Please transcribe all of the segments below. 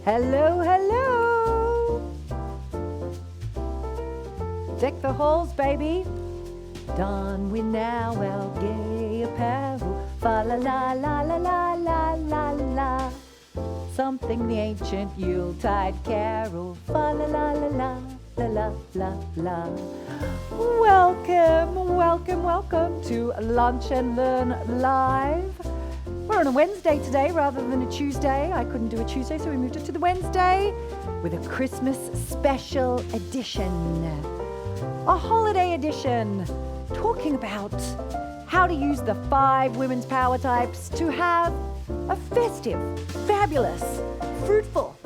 Hello, hello. Deck the halls, baby. Don we now our gay apparel. Fa la la la la la la la la. Something the ancient Yuletide carol. Fa la la la la la la la la. Welcome, welcome, welcome to Lunch and Learn Live. We're on a Wednesday today rather than a Tuesday. I couldn't do a Tuesday, so we moved it to the Wednesday with a Christmas special edition. A holiday edition, talking about how to use the 5 women's power types to have a festive, fabulous, fruitful,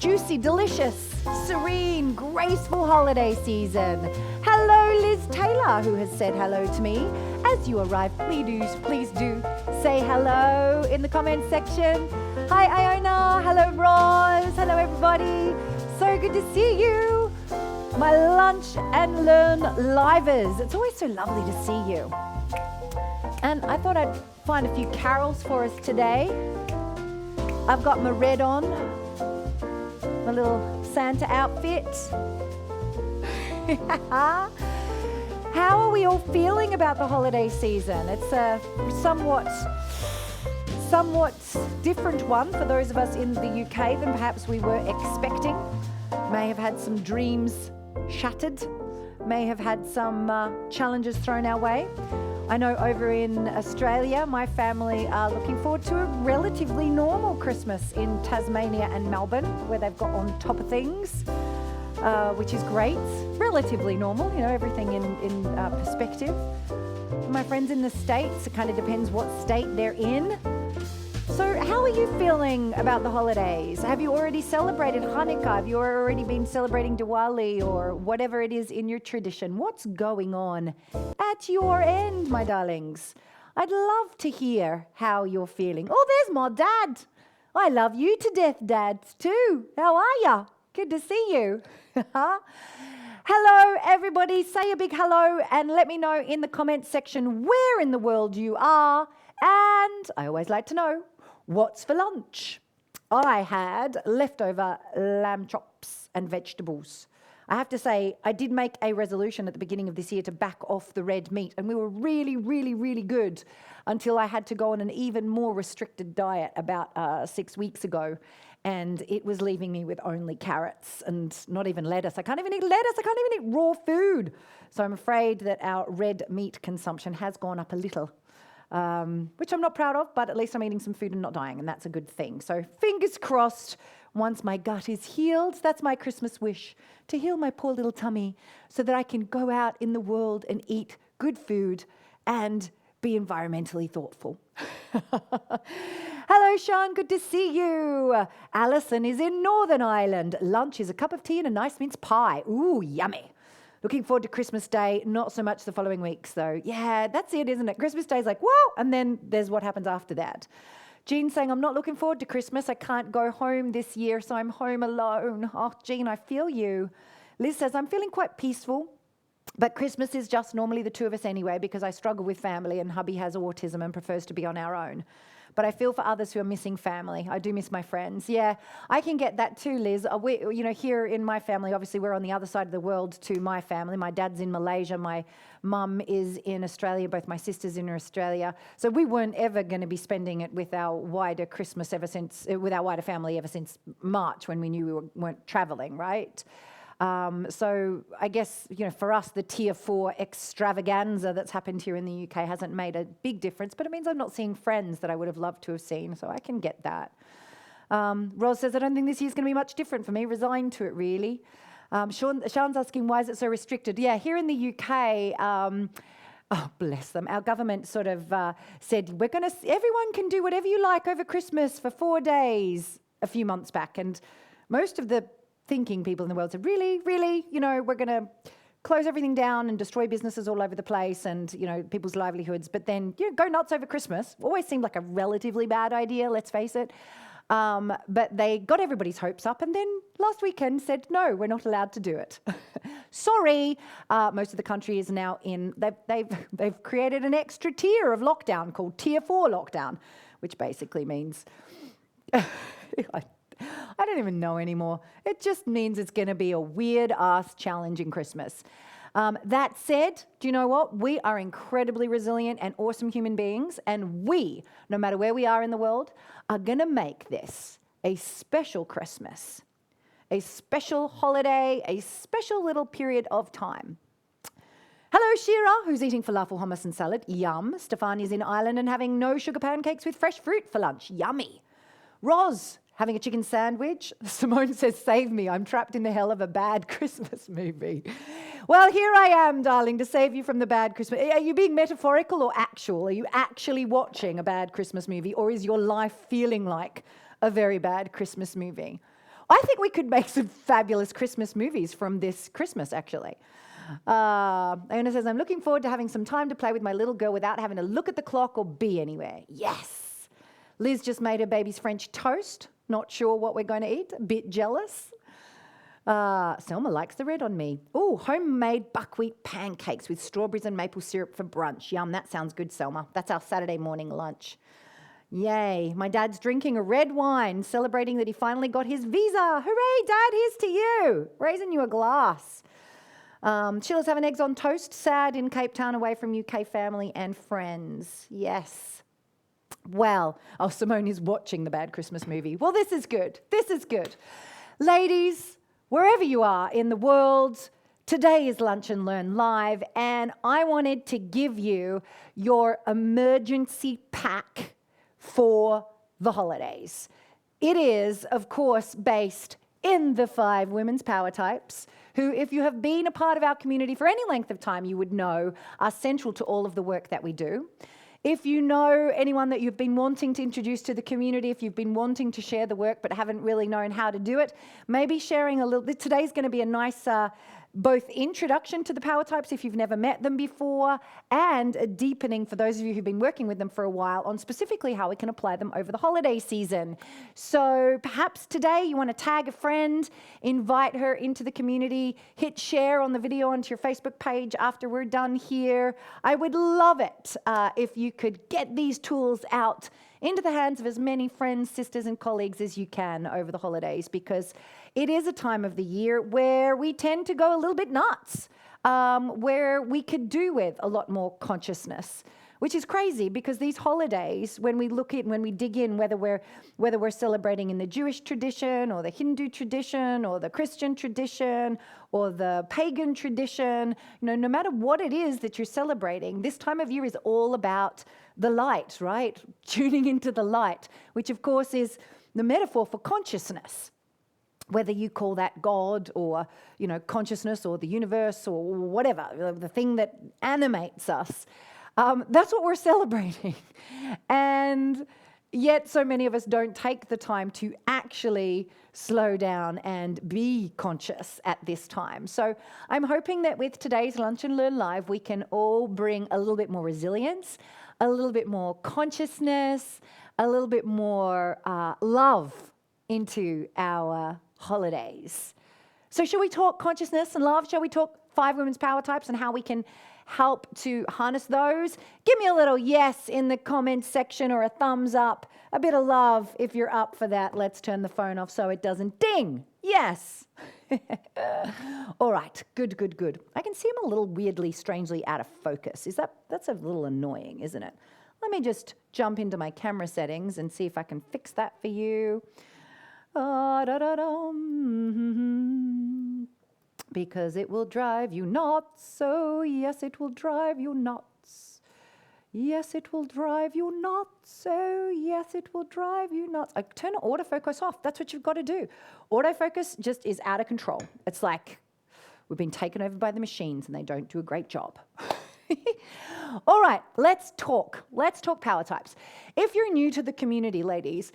juicy, delicious, serene, graceful holiday season. Hello, Liz Taylor, who has said hello to me. As you arrive, please do say hello in the comments section. Hi, Iona. Hello, Roz. Hello, everybody. So good to see you. My Lunch and Learn Livers. It's always so lovely to see you. And I thought I'd find a few carols for us today. I've got my red on, my little Santa outfit. How are we all feeling about the holiday season? It's a somewhat different one for those of us in the UK than perhaps we were expecting. May have had some dreams shattered, may have had some challenges thrown our way. I know over in Australia, my family are looking forward to a relatively normal Christmas in Tasmania and Melbourne, where they've got on top of things, which is great. Relatively normal, you know, everything in perspective. My friends in the States, it kind of depends what state they're in. So how are you feeling about the holidays? Have you already celebrated Hanukkah? Have you already been celebrating Diwali or whatever it is in your tradition? What's going on at your end, my darlings? I'd love to hear how you're feeling. Oh, there's my dad. I love you to death, Dad, too. How are you? Good to see you. Hello, everybody. Say a big hello and let me know in the comments section where in the world you are. And I always like to know, what's for lunch? I had leftover lamb chops and vegetables. I have to say, I did make a resolution at the beginning of this year to back off the red meat, and we were really, really, really good until I had to go on an even more restricted diet about 6 weeks ago, and it was leaving me with only carrots and not even lettuce. I can't even eat lettuce. I can't even eat raw food. So I'm afraid that our red meat consumption has gone up a little. Which I'm not proud of, but at least I'm eating some food and not dying, and that's a good thing. So fingers crossed, once my gut is healed, that's my Christmas wish, to heal my poor little tummy so that I can go out in the world and eat good food and be environmentally thoughtful. Hello, Sean, good to see you. Alison is in Northern Ireland. Lunch is a cup of tea and a nice mince pie. Ooh, yummy. Looking forward to Christmas Day, not so much the following weeks though. Yeah, that's it, isn't it? Christmas Day's like, whoa, and then there's what happens after that. Jean saying, I'm not looking forward to Christmas. I can't go home this year, so I'm home alone. Oh, Jean, I feel you. Liz says, I'm feeling quite peaceful, but Christmas is just normally the 2 of us anyway because I struggle with family and hubby has autism and prefers to be on our own. But I feel for others who are missing family. I do miss my friends. Yeah, I can get that too, Liz. Here in my family, obviously we're on the other side of the world to my family. My dad's in Malaysia. My mum is in Australia. Both my sisters in Australia. So we weren't ever going to be spending it with our wider Christmas with our wider family ever since March when we knew we weren't traveling, right? So I guess, for us, the tier 4 extravaganza that's happened here in the UK hasn't made a big difference, but it means I'm not seeing friends that I would have loved to have seen, so I can get that. Ros says, I don't think this year's going to be much different for me. Resigned to it, really. Sean's asking, why is it so restricted? Yeah, here in the UK, oh, bless them, our government sort of said, everyone can do whatever you like over Christmas for 4 days a few months back, and most of the thinking people in the world said, really, we're going to close everything down and destroy businesses all over the place and, people's livelihoods. But then, go nuts over Christmas. Always seemed like a relatively bad idea, let's face it. But they got everybody's hopes up and then last weekend said, no, we're not allowed to do it. Sorry. Most of the country is now they've created an extra tier of lockdown called tier 4 lockdown, which basically means I don't even know anymore. It just means it's going to be a weird-ass challenging Christmas. That said, do you know what? We are incredibly resilient and awesome human beings, and we, no matter where we are in the world, are going to make this a special Christmas, a special holiday, a special little period of time. Hello, Shira, who's eating falafel, hummus and salad. Yum. Stefania's in Ireland and having no sugar pancakes with fresh fruit for lunch. Yummy. Roz, having a chicken sandwich. Simone says, save me. I'm trapped in the hell of a bad Christmas movie. Well, here I am, darling, to save you from the bad Christmas. Are you being metaphorical or actual? Are you actually watching a bad Christmas movie, or is your life feeling like a very bad Christmas movie? I think we could make some fabulous Christmas movies from this Christmas, actually. Iona says, I'm looking forward to having some time to play with my little girl without having to look at the clock or be anywhere. Yes. Liz just made her baby's French toast. Not sure what we're going to eat. A bit jealous. Selma likes the red on me. Oh, homemade buckwheat pancakes with strawberries and maple syrup for brunch. Yum, that sounds good, Selma. That's our Saturday morning lunch. Yay. My dad's drinking a red wine, celebrating that he finally got his visa. Hooray, Dad, here's to you. Raising you a glass. Sheila's having eggs on toast, sad in Cape Town, away from UK family and friends. Yes. Well, Simone is watching the bad Christmas movie. Well, this is good. This is good. Ladies, wherever you are in the world, today is Lunch and Learn Live, and I wanted to give you your emergency pack for the holidays. It is, of course, based in the 5 women's PowerTypes, who, if you have been a part of our community for any length of time, you would know are central to all of the work that we do. If you know anyone that you've been wanting to introduce to the community, if you've been wanting to share the work but haven't really known how to do it, maybe sharing a little bit. Today's going to be a nice both introduction to the PowerTypes if you've never met them before, and a deepening for those of you who've been working with them for a while on specifically how we can apply them over the holiday season. So perhaps today you want to tag a friend, invite her into the community, hit share on the video onto your Facebook page after we're done here. I would love it if you could get these tools out into the hands of as many friends, sisters, and colleagues as you can over the holidays, because it is a time of the year where we tend to go a little bit nuts, where we could do with a lot more consciousness, which is crazy because these holidays, when we look in, when we dig in, whether we're celebrating in the Jewish tradition or the Hindu tradition or the Christian tradition or the pagan tradition, no matter what it is that you're celebrating, this time of year is all about the light, right? Tuning into the light, which of course is the metaphor for consciousness. Whether you call that God or, consciousness or the universe or whatever, the thing that animates us, that's what we're celebrating. And yet so many of us don't take the time to actually slow down and be conscious at this time. So I'm hoping that with today's Lunch and Learn Live, we can all bring a little bit more resilience, a little bit more consciousness, a little bit more love into our holidays. So shall we talk consciousness and love? Shall we talk 5 women's PowerTypes and how we can help to harness those? Give me a little yes in the comments section or a thumbs up, a bit of love if you're up for that. Let's turn the phone off so it doesn't ding. Yes. All right, good. I can see I'm a little weirdly, strangely out of focus. That's a little annoying, isn't it? Let me just jump into my camera settings and see if I can fix that for you. Because it will drive you nuts. So yes, it will drive you nuts. Yes, it will drive you nuts. So yes, it will drive you nuts. I turn autofocus off. That's what you've got to do. Autofocus just is out of control. It's like we've been taken over by the machines and they don't do a great job. All right, let's talk PowerTypes. If you're new to the community, ladies,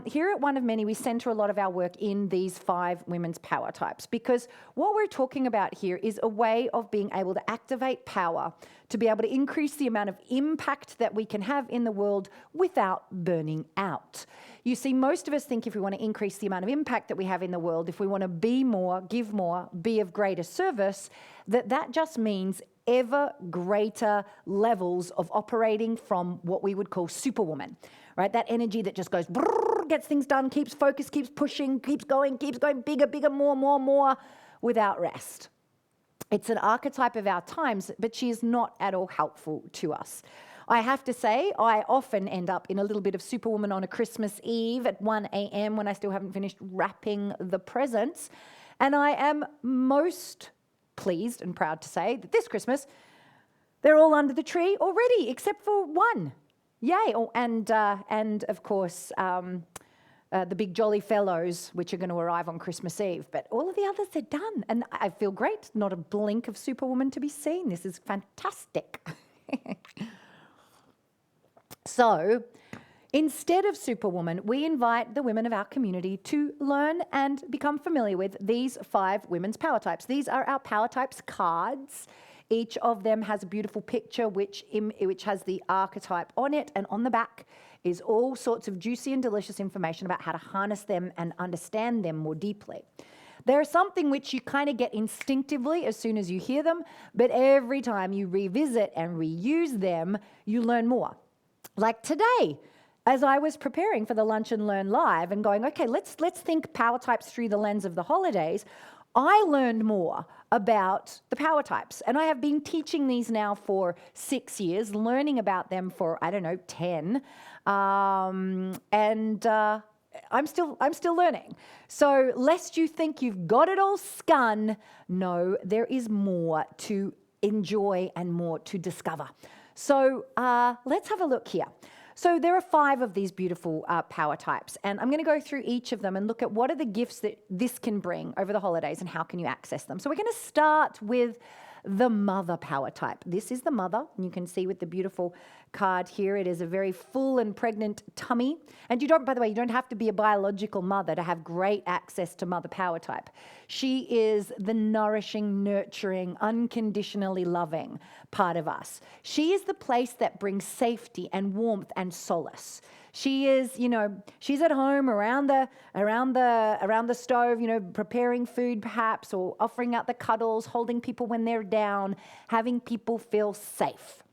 here at One of Many, we center a lot of our work in these 5 women's PowerTypes, because what we're talking about here is a way of being able to activate power, to be able to increase the amount of impact that we can have in the world without burning out. You see, most of us think if we want to increase the amount of impact that we have in the world, if we want to be more, give more, be of greater service, that just means ever greater levels of operating from what we would call superwoman, right? That energy that just goes brrr, gets things done, keeps focused, keeps pushing, keeps going, bigger, more, without rest. It's an archetype of our times, but she is not at all helpful to us. I have to say, I often end up in a little bit of Superwoman on a Christmas Eve at 1 a.m. when I still haven't finished wrapping the presents. And I am most pleased and proud to say that this Christmas, they're all under the tree already, except for one. Yay. Oh, and of course, the big jolly fellows, which are going to arrive on Christmas Eve. But all of the others are done. And I feel great. Not a blink of Superwoman to be seen. This is fantastic. So, instead of Superwoman, we invite the women of our community to learn and become familiar with these 5 women's power types. These are our power types cards. Each of them has a beautiful picture which has the archetype on it, and on the back is all sorts of juicy and delicious information about how to harness them and understand them more deeply. They're something which you kind of get instinctively as soon as you hear them, but every time you revisit and reuse them, you learn more. Like today, as I was preparing for the Lunch and Learn Live and going, okay, let's think power types through the lens of the holidays, I learned more about the power types. And I have been teaching these now for 6 years, learning about them for, 10. I'm still learning. So lest you think you've got it all scun, no, there is more to enjoy and more to discover. So let's have a look here. So there are 5 of these beautiful power types, and I'm going to go through each of them and look at what are the gifts that this can bring over the holidays and how can you access them. So we're going to start with the mother power type. This is the mother, and you can see with the beautiful card here, it is a very full and pregnant tummy. And by the way, you don't have to be a biological mother to have great access to mother power type. She is the nourishing, nurturing, unconditionally loving part of us. She is the place that brings safety and warmth and solace. She is, she's at home around the stove, preparing food perhaps, or offering out the cuddles, holding people when they're down, having people feel safe.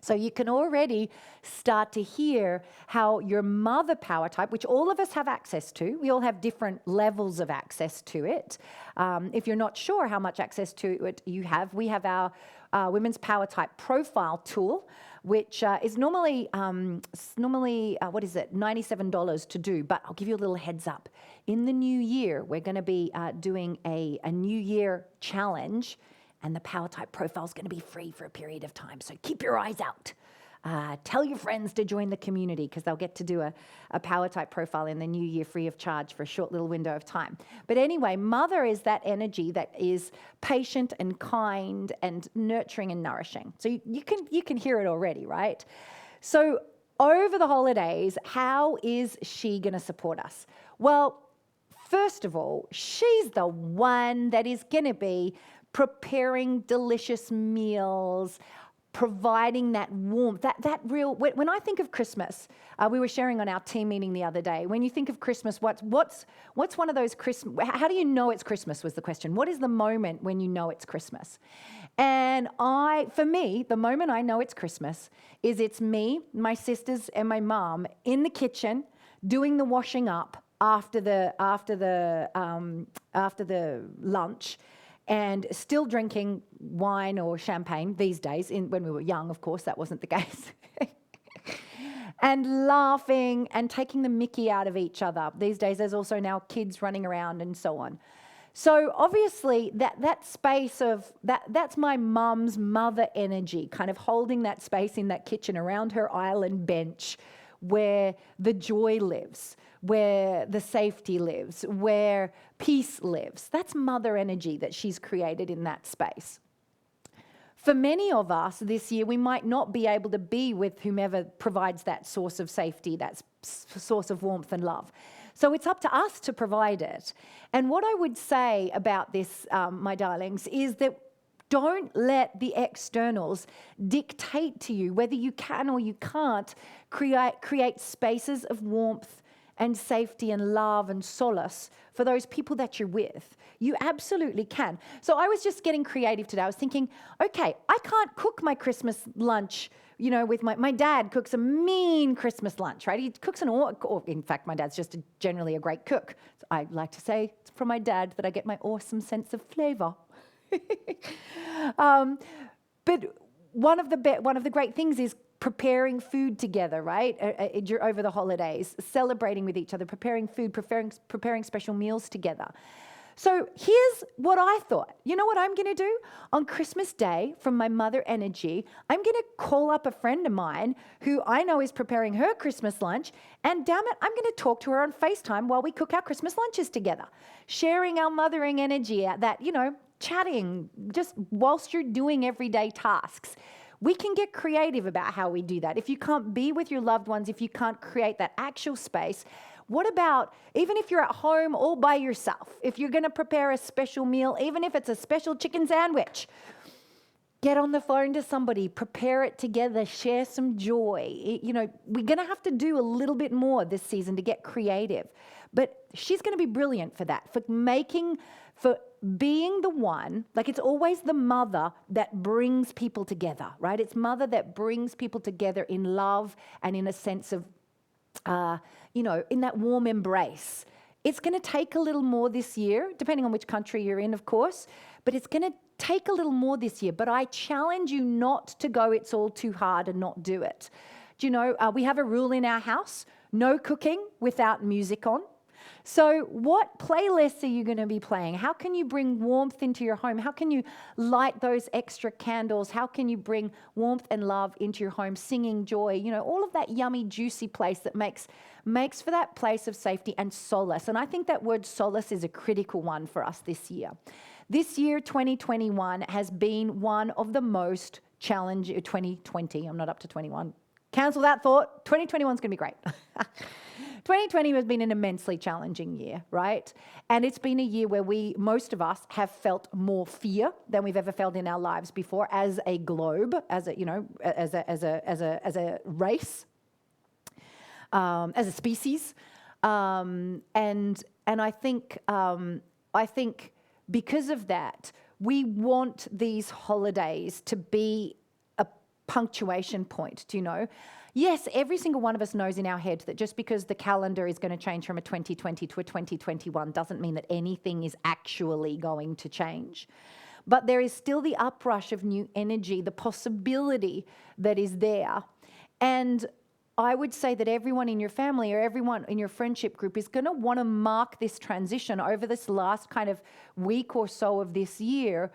So you can already start to hear how your mother power type, which all of us have access to, we all have different levels of access to it. If you're not sure how much access to it you have, we have our Women's Power Type Profile tool, which is normally $97 to do, but I'll give you a little heads up. In the new year, we're going to be doing a New Year challenge, and the Power Type Profile is going to be free for a period of time, so keep your eyes out. Tell your friends to join the community because they'll get to do a Power Type Profile in the new year free of charge for a short little window of time. But anyway, mother is that energy that is patient and kind and nurturing and nourishing. So you can hear it already, right? So over the holidays, how is she going to support us? Well, first of all, she's the one that is going to be preparing delicious meals, providing that warmth, that real. When I think of Christmas, we were sharing on our team meeting the other day. When you think of Christmas, what's one of those Christmas? How do you know it's Christmas? Was the question. What is the moment when you know it's Christmas? And for me, the moment I know it's Christmas is it's me, my sisters, and my mom in the kitchen doing the washing up after the lunch. And still drinking wine or champagne these days. When we were young, of course, that wasn't the case. And laughing and taking the mickey out of each other. These days, there's also now kids running around and so on. So obviously, that space of, that's my mum's mother energy, kind of holding that space in that kitchen around her island bench where the joy lives, where the safety lives, where peace lives. That's mother energy that she's created in that space. For many of us this year, we might not be able to be with whomever provides that source of safety, that source of warmth and love. So it's up to us to provide it. And what I would say about this, my darlings, is that don't let the externals dictate to you whether you can or you can't create spaces of warmth and safety and love and solace for those people that you're with. You absolutely can. So I was just getting creative today. I was thinking, okay, I can't cook my Christmas lunch with my dad cooks a mean Christmas lunch, right? He cooks or in fact, my dad's just generally a great cook. So I like to say it's from my dad that I get my awesome sense of flavor. But one of the great things is preparing food together, right? Over the holidays, celebrating with each other, preparing food, preparing special meals together. So here's what I thought. You know what I'm going to do? On Christmas Day, from my mother energy, I'm going to call up a friend of mine who I know is preparing her Christmas lunch, and damn it, I'm going to talk to her on FaceTime while we cook our Christmas lunches together, sharing our mothering energy at that, chatting just whilst you're doing everyday tasks. We can get creative about how we do that. If you can't be with your loved ones, if you can't create that actual space, what about, even if you're at home all by yourself, if you're going to prepare a special meal, even if it's a special chicken sandwich, get on the phone to somebody, prepare it together, share some joy. We're going to have to do a little bit more this season to get creative. But she's going to be brilliant for that, for being the one, like it's always the mother that brings people together, right? It's mother that brings people together in love and in a sense of, in that warm embrace. It's going to take a little more this year, depending on which country you're in, of course, but it's going to take a little more this year. But I challenge you not to go, it's all too hard, and not do it. Do you know, we have a rule in our house, no cooking without music on. So what playlists are you going to be playing? How can you bring warmth into your home? How can you light those extra candles? How can you bring warmth and love into your home, singing joy, all of that yummy, juicy place that makes for that place of safety and solace. And I think that word solace is a critical one for us this year. This year, 2021, has been one of the most challenging, 2020, I'm not up to 21. Cancel that thought. 2021 is going to be great. 2020 has been an immensely challenging year, right? And it's been a year where most of us have felt more fear than we've ever felt in our lives before, as a globe, as a race, as a species, and I think because of that, we want these holidays to be a punctuation point. Do you know? Yes, every single one of us knows in our head that just because the calendar is going to change from a 2020 to a 2021 doesn't mean that anything is actually going to change. But there is still the uprush of new energy, the possibility that is there. And I would say that everyone in your family or everyone in your friendship group is going to want to mark this transition over this last kind of week or so of this year.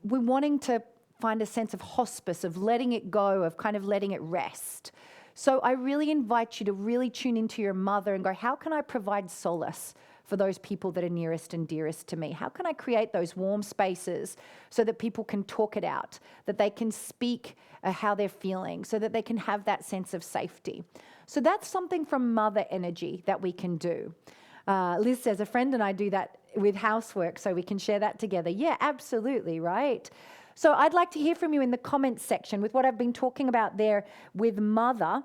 We're wanting to find a sense of hospice, of letting it go, of kind of letting it rest. So I really invite you to really tune into your mother and go, how can I provide solace for those people that are nearest and dearest to me? How can I create those warm spaces so that people can talk it out, that they can speak how they're feeling, so that they can have that sense of safety? So that's something from mother energy that we can do. Liz says, a friend and I do that with housework, so we can share that together. Yeah, absolutely, right? So I'd like to hear from you in the comments section with what I've been talking about there with mother.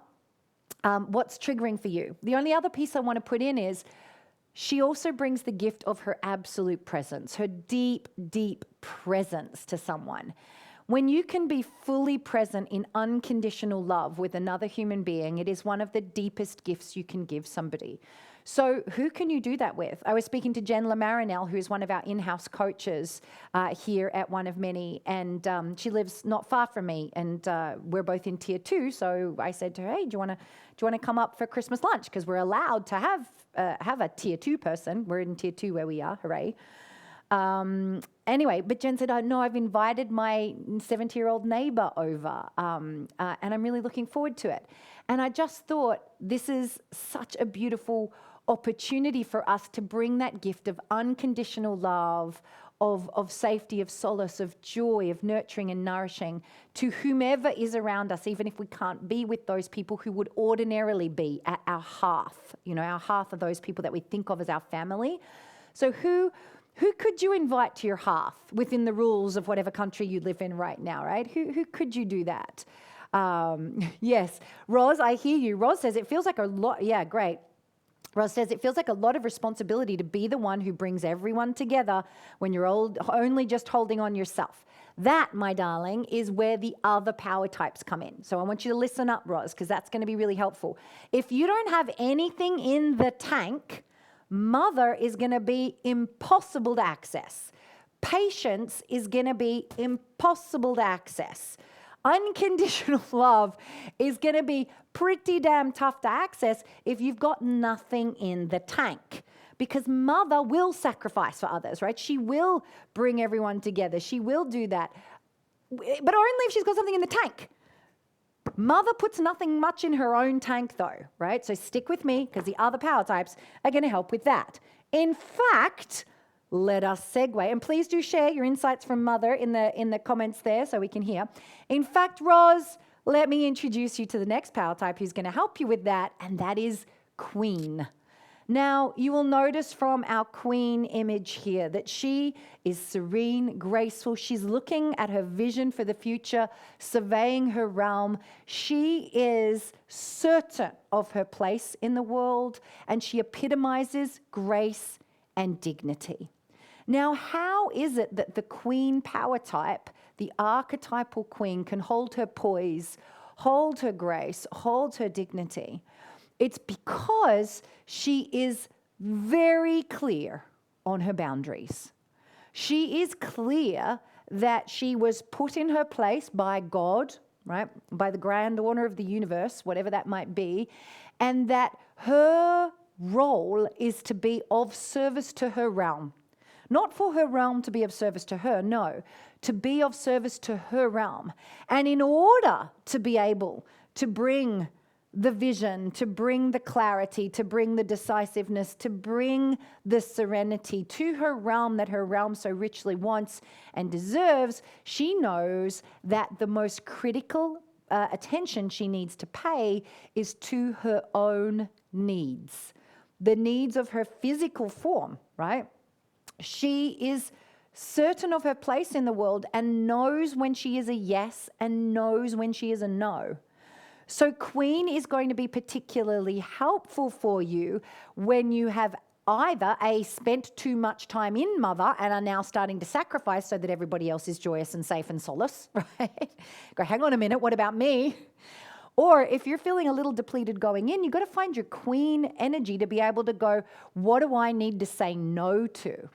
What's triggering for you? The only other piece I want to put in is she also brings the gift of her absolute presence, her deep, deep presence to someone. When you can be fully present in unconditional love with another human being, it is one of the deepest gifts you can give somebody. So who can you do that with? I was speaking to Jen LaMarinelle, who is one of our in-house coaches here at One of Many, and she lives not far from me, and we're both in Tier 2, so I said to her, hey, do you want to come up for Christmas lunch? Because we're allowed to have a Tier 2 person. We're in Tier 2 where we are, hooray. Anyway, but Jen said, no, I've invited my 70-year-old neighbor over, and I'm really looking forward to it. And I just thought this is such a beautiful opportunity for us to bring that gift of unconditional love, of safety, of solace, of joy, of nurturing and nourishing to whomever is around us, even if we can't be with those people who would ordinarily be at our hearth. Our hearth are those people that we think of as our family. So who could you invite to your hearth within the rules of whatever country you live in right now, right? Who could you do that? Yes, Roz, I hear you. Roz says it feels like a lot. Yeah, great. Roz says, it feels like a lot of responsibility to be the one who brings everyone together when you're only just holding on yourself. That, my darling, is where the other power types come in. So I want you to listen up, Roz, because that's going to be really helpful. If you don't have anything in the tank, mother is going to be impossible to access. Patience is going to be impossible to access. Unconditional love is going to be pretty damn tough to access if you've got nothing in the tank. Because mother will sacrifice for others, right? She will bring everyone together. She will do that. But only if she's got something in the tank. Mother puts nothing much in her own tank though, right? So stick with me because the other power types are going to help with that. In fact, let us segue. And please do share your insights from mother in the comments there so we can hear. In fact, Roz, let me introduce you to the next power type who's going to help you with that, and that is Queen. Now, you will notice from our Queen image here that she is serene, graceful. She's looking at her vision for the future, surveying her realm. She is certain of her place in the world, and she epitomizes grace and dignity. Now, how is it that the Queen power type, the archetypal Queen, can hold her poise, hold her grace, hold her dignity? It's because she is very clear on her boundaries. She is clear that she was put in her place by God, right? By the grand order of the universe, whatever that might be, and that her role is to be of service to her realm. Not for her realm to be of service to her, no, to be of service to her realm. And in order to be able to bring the vision, to bring the clarity, to bring the decisiveness, to bring the serenity to her realm that her realm so richly wants and deserves, she knows that the most critical attention she needs to pay is to her own needs, the needs of her physical form, right? She is certain of her place in the world and knows when she is a yes and knows when she is a no. So Queen is going to be particularly helpful for you when you have either spent too much time in mother and are now starting to sacrifice so that everybody else is joyous and safe and solace, right? Go, hang on a minute, what about me? Or if you're feeling a little depleted going in, you've got to find your Queen energy to be able to go, what do I need to say no to?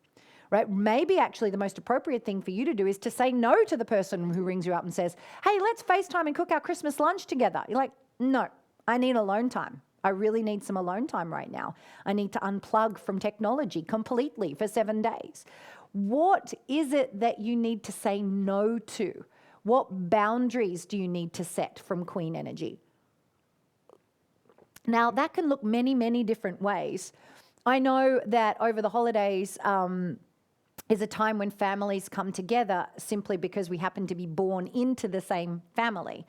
Right? Maybe actually the most appropriate thing for you to do is to say no to the person who rings you up and says, hey, let's FaceTime and cook our Christmas lunch together. You're like, no, I need alone time. I really need some alone time right now. I need to unplug from technology completely for 7 days. What is it that you need to say no to? What boundaries do you need to set from Queen energy? Now, that can look many, many different ways. I know that over the holidays, is a time when families come together simply because we happen to be born into the same family.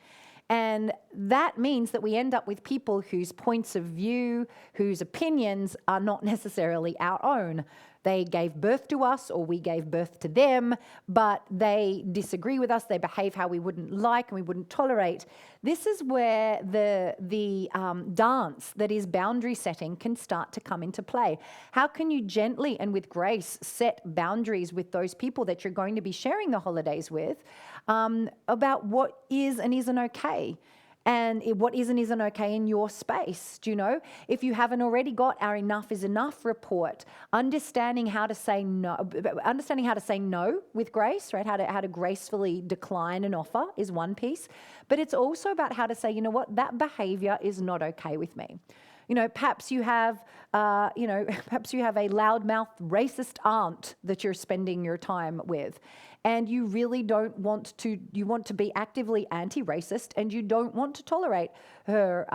And that means that we end up with people whose points of view, whose opinions are not necessarily our own. They gave birth to us or we gave birth to them, but they disagree with us. They behave how we wouldn't like and we wouldn't tolerate. This is where the dance that is boundary setting can start to come into play. How can you gently and with grace set boundaries with those people that you're going to be sharing the holidays with about what is and isn't okay? And what is and isn't okay in your space, do you know? If you haven't already got our Enough is Enough report, understanding how to say no with grace, right? How to gracefully decline an offer is one piece. But it's also about how to say, you know what, that behavior is not okay with me. You know, perhaps you have a loudmouth racist aunt that you're spending your time with. And you really don't want to, you want to be actively anti-racist and you don't want to tolerate her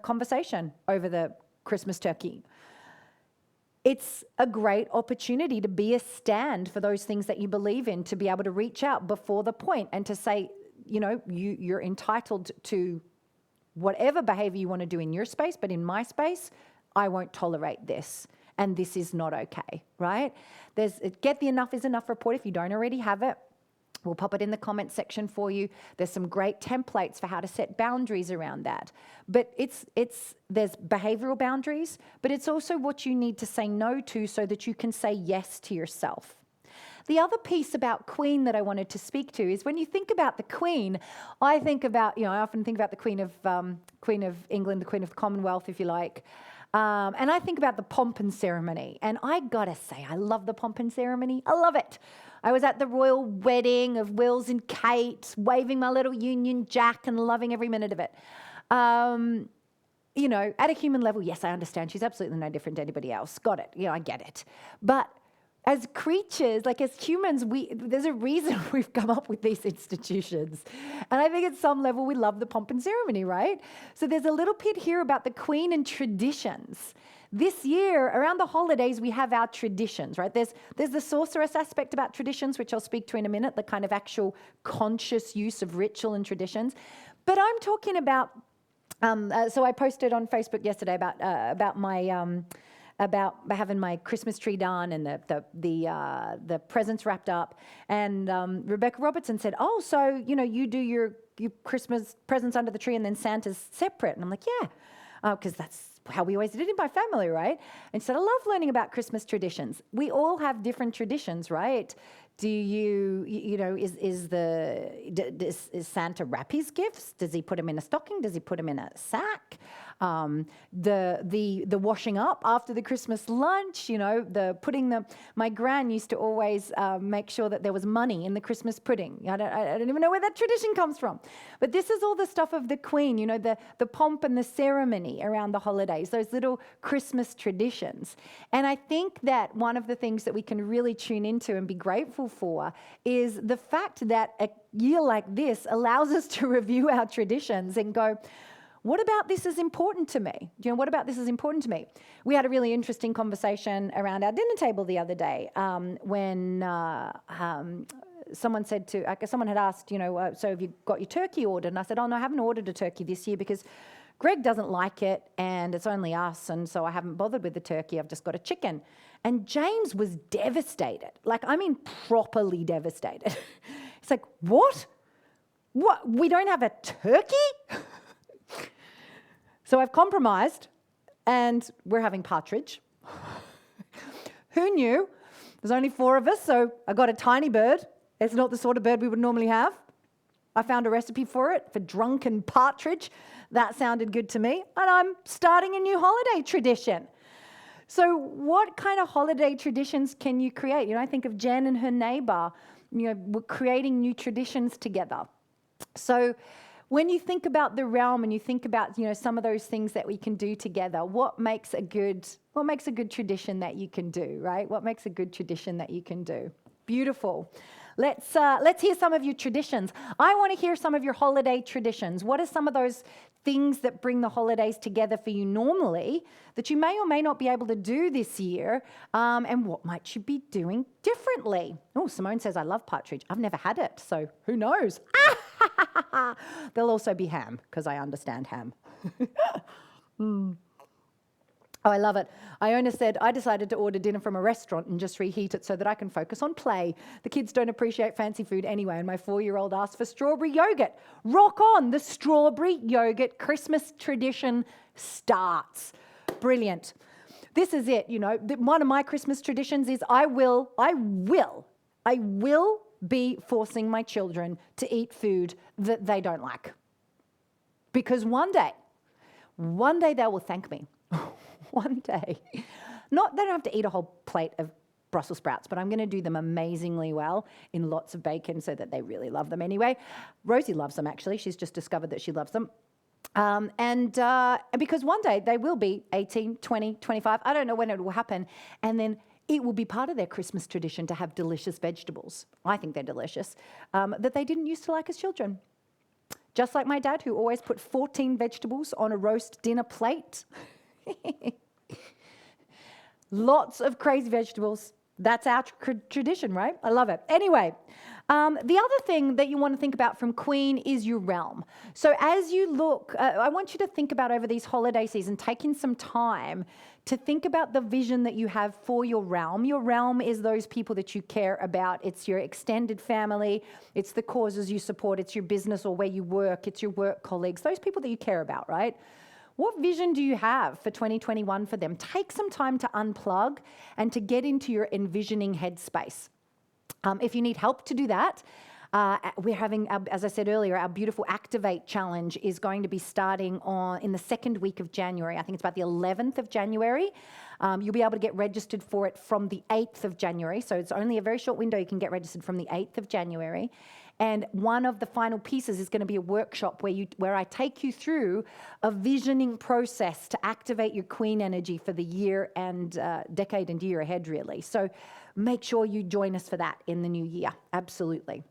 conversation over the Christmas turkey. It's a great opportunity to be a stand for those things that you believe in, to be able to reach out before the point and to say, you know, you're entitled to whatever behavior you want to do in your space, but in my space, I won't tolerate this. And this is not okay, right? Get the Enough is Enough report if you don't already have it. We'll pop it in the comment section for you. There's some great templates for how to set boundaries around that. But there's behavioral boundaries, but it's also what you need to say no to so that you can say yes to yourself. The other piece about Queen that I wanted to speak to is when you think about the Queen, I think about, I often think about the Queen of England, the Queen of the Commonwealth, if you like. And I think about the pomp and ceremony. And I gotta say, I love the pomp and ceremony. I love it. I was at the royal wedding of Wills and Kate, waving my little Union Jack and loving every minute of it. At a human level, yes, I understand. She's absolutely no different to anybody else. Got it. I get it. But as creatures, like as humans, there's a reason we've come up with these institutions. And I think at some level we love the pomp and ceremony, right? So there's a little bit here about the Queen and traditions. This year, around the holidays, we have our traditions, right? There's the sorceress aspect about traditions, which I'll speak to in a minute, the kind of actual conscious use of ritual and traditions. But I'm talking about, so I posted on Facebook yesterday about my... about having my Christmas tree done and the presents wrapped up. And Rebecca Robertson said, "Oh, so, you do your Christmas presents under the tree and then Santa's separate." And I'm like, yeah, because that's how we always did it in my family, right? And she said, "I love learning about Christmas traditions." We all have different traditions, right? Do is Santa wrap his gifts? Does he put them in a stocking? Does he put them in a sack? The washing up after the Christmas lunch, my gran used to always make sure that there was money in the Christmas pudding. I don't even know where that tradition comes from. But this is all the stuff of the Queen, the pomp and the ceremony around the holidays, those little Christmas traditions. And I think that one of the things that we can really tune into and be grateful for is the fact that a year like this allows us to review our traditions and go, what about this is important to me? What about this is important to me? We had a really interesting conversation around our dinner table the other day when someone had asked, so have you got your turkey ordered? And I said, oh, no, I haven't ordered a turkey this year because Greg doesn't like it and it's only us, and so I haven't bothered with the turkey. I've just got a chicken. And James was devastated. Properly devastated. He's like, what? What? We don't have a turkey? So I've compromised, and we're having partridge. Who knew? There's only 4 of us, so I got a tiny bird. It's not the sort of bird we would normally have. I found a recipe for it, for drunken partridge. That sounded good to me, and I'm starting a new holiday tradition. So what kind of holiday traditions can you create? I think of Jen and her neighbor, we're creating new traditions together. So when you think about the realm and you think about, some of those things that we can do together, what makes a good tradition that you can do, right? What makes a good tradition that you can do? Beautiful. Let's hear some of your traditions. I want to hear some of your holiday traditions. What are some of those things that bring the holidays together for you normally that you may or may not be able to do this year? And what might you be doing differently? Oh, Simone says, I love partridge. I've never had it, so who knows? There'll also be ham, because I understand ham. Oh, I love it. Iona said, I decided to order dinner from a restaurant and just reheat it so that I can focus on play. The kids don't appreciate fancy food anyway, and my 4-year-old asked for strawberry yogurt. Rock on, the strawberry yogurt Christmas tradition starts. Brilliant. This is it, one of my Christmas traditions is I will be forcing my children to eat food that they don't like. Because one day they will thank me. One day. They don't have to eat a whole plate of Brussels sprouts, but I'm going to do them amazingly well in lots of bacon so that they really love them anyway. Rosie loves them, actually. She's just discovered that she loves them. And because one day they will be 18, 20, 25. I don't know when it will happen. And then it will be part of their Christmas tradition to have delicious vegetables. I think they're delicious, that they didn't used to like as children. Just like my dad, who always put 14 vegetables on a roast dinner plate. Lots of crazy vegetables. That's our tradition, right? I love it. Anyway, The other thing that you want to think about from Queen is your realm. So as you look, I want you to think about over these holiday season, taking some time to think about the vision that you have for your realm. Your realm is those people that you care about. It's your extended family. It's the causes you support. It's your business or where you work. It's your work colleagues, those people that you care about, right? What vision do you have for 2021 for them? Take some time to unplug and to get into your envisioning headspace. If you need help to do that, we're having, as I said earlier, our beautiful Activate Challenge is going to be starting in the second week of January. I think it's about the 11th of January. You'll be able to get registered for it from the 8th of January. So it's only a very short window. You can get registered from the 8th of January. And one of the final pieces is going to be a workshop where I take you through a visioning process to activate your Queen energy for the year and decade and year ahead, really. So make sure you join us for that in the new year. Absolutely.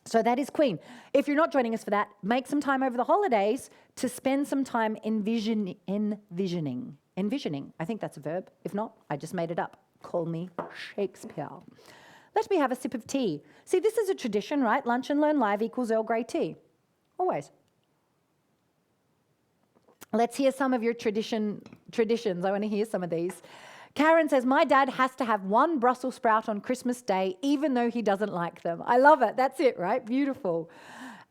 So that is Queen. If you're not joining us for that, make some time over the holidays to spend some time envisioning. Envisioning. I think that's a verb. If not, I just made it up. Call me Shakespeare. Let me have a sip of tea. See, this is a tradition, right? Lunch and Learn Live equals Earl Grey tea. Always. Let's hear some of your traditions. I want to hear some of these. Karen says, my dad has to have one Brussels sprout on Christmas Day, even though he doesn't like them. I love it. That's it, right? Beautiful.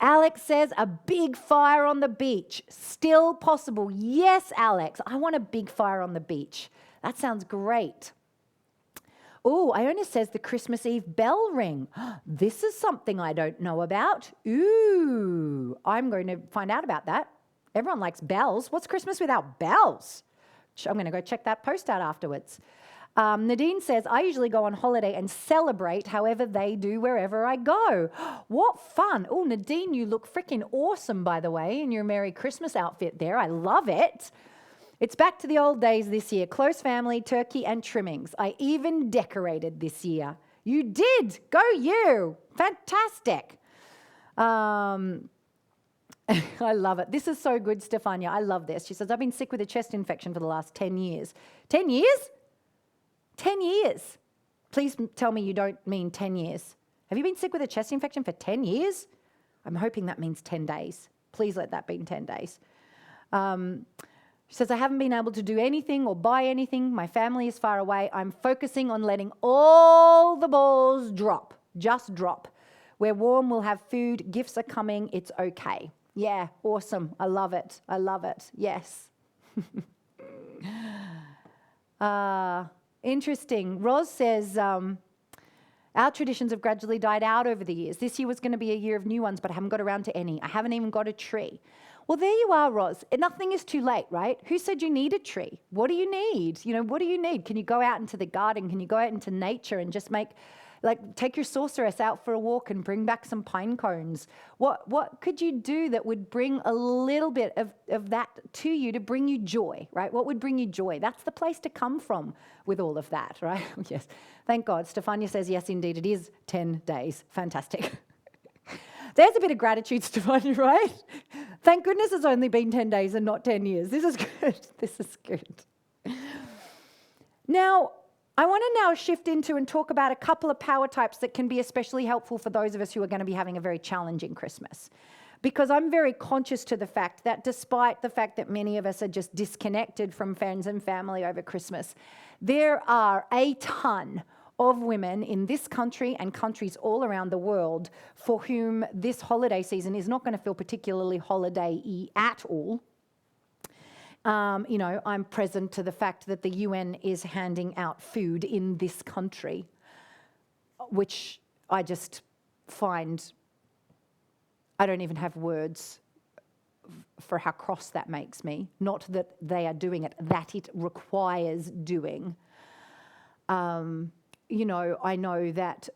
Alex says, a big fire on the beach. Still possible. Yes, Alex. I want a big fire on the beach. That sounds great. Oh, Iona says the Christmas Eve bell ring. This is something I don't know about. Ooh, I'm going to find out about that. Everyone likes bells. What's Christmas without bells? I'm going to go check that post out afterwards. Nadine says, I usually go on holiday and celebrate however they do wherever I go. What fun. Oh, Nadine, you look freaking awesome, by the way, in your Merry Christmas outfit there. I love it. It's back to the old days this year. Close family, turkey and trimmings. I even decorated this year. You did. Go you. Fantastic. I love it. This is so good, Stefania. I love this. She says, I've been sick with a chest infection for the last 10 years. 10 years? 10 years. Please tell me you don't mean 10 years. Have you been sick with a chest infection for 10 years? I'm hoping that means 10 days. Please let that be 10 days. She says, I haven't been able to do anything or buy anything. My family is far away. I'm focusing on letting all the balls drop. Just drop. We're warm. We'll have food. Gifts are coming. It's okay. Yeah, awesome. I love it. I love it. Yes. Interesting. Roz says, our traditions have gradually died out over the years. This year was going to be a year of new ones, but I haven't got around to any. I haven't even got a tree. Well, there you are, Roz. Nothing is too late, right? Who said you need a tree? What do you need? What do you need? Can you go out into the garden? Can you go out into nature and just take your sorceress out for a walk and bring back some pine cones? What could you do that would bring a little bit of that to you to bring you joy, right? What would bring you joy? That's the place to come from with all of that, right? Yes. Thank God. Stefania says, yes, indeed, it is 10 days. Fantastic. There's a bit of gratitude, Stefania, right? Thank goodness it's only been 10 days and not 10 years. This is good. This is good. Now, I want to now shift into and talk about a couple of power types that can be especially helpful for those of us who are going to be having a very challenging Christmas. Because I'm very conscious to the fact that despite the fact that many of us are just disconnected from friends and family over Christmas, there are a ton of women in this country and countries all around the world for whom this holiday season is not going to feel particularly holiday-y at all. I'm present to the fact that the UN is handing out food in this country, which I just find, I don't even have words for how cross that makes me. Not that they are doing it, that it requires doing. I know that